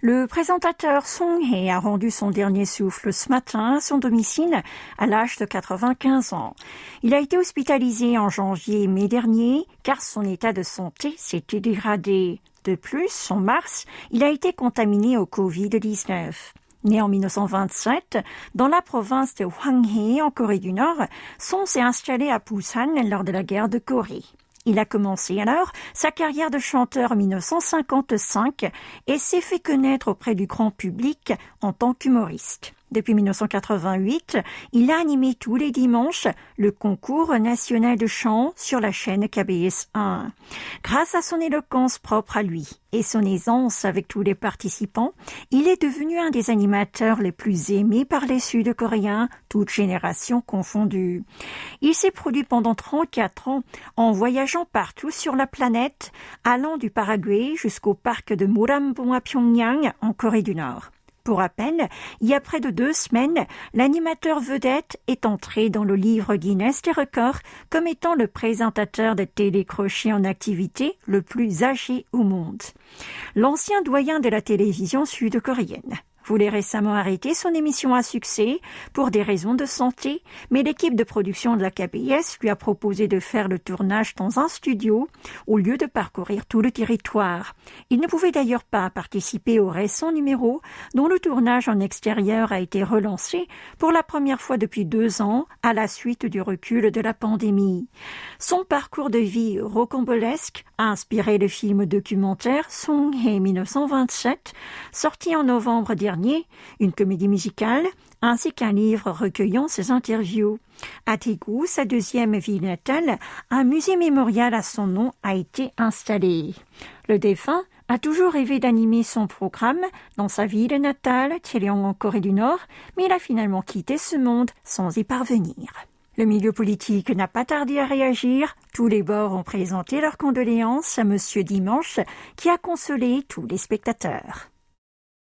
Le présentateur Song Hye a rendu son dernier souffle ce matin à son domicile à l'âge de 95 ans. Il a été hospitalisé en janvier et mai dernier car son état de santé s'était dégradé. De plus, en mars, il a été contaminé au Covid-19. Né en 1927, dans la province de Hwanghae en Corée du Nord, Song s'est installé à Busan lors de la guerre de Corée. Il a commencé alors sa carrière de chanteur en 1955 et s'est fait connaître auprès du grand public en tant qu'humoriste. Depuis 1988, il a animé tous les dimanches le concours national de chant sur la chaîne KBS 1. Grâce à son éloquence propre à lui et son aisance avec tous les participants, il est devenu un des animateurs les plus aimés par les Sud-Coréens, toutes générations confondues. Il s'est produit pendant 34 ans en voyageant partout sur la planète, allant du Paraguay jusqu'au parc de Moranbong à Pyongyang en Corée du Nord. Pour rappel, il y a près de 2 semaines, l'animateur vedette est entré dans le livre Guinness des records comme étant le présentateur de télécrochet en activité le plus âgé au monde. L'ancien doyen de la télévision sud-coréenne voulait récemment arrêter son émission à succès pour des raisons de santé, mais l'équipe de production de la KBS lui a proposé de faire le tournage dans un studio au lieu de parcourir tout le territoire. Il ne pouvait d'ailleurs pas participer au récent numéro dont le tournage en extérieur a été relancé pour la première fois depuis 2 ans à la suite du recul de la pandémie. Son parcours de vie rocambolesque a inspiré le film documentaire Song Hye 1927, sorti en novembre dernier, une comédie musicale, ainsi qu'un livre recueillant ses interviews. À Daegu, sa 2e ville natale, un musée mémorial à son nom a été installé. Le défunt a toujours rêvé d'animer son programme dans sa ville natale, Cheollong en Corée du Nord, mais il a finalement quitté ce monde sans y parvenir. Le milieu politique n'a pas tardé à réagir. Tous les bords ont présenté leurs condoléances à Monsieur Dimanche, qui a consolé tous les spectateurs.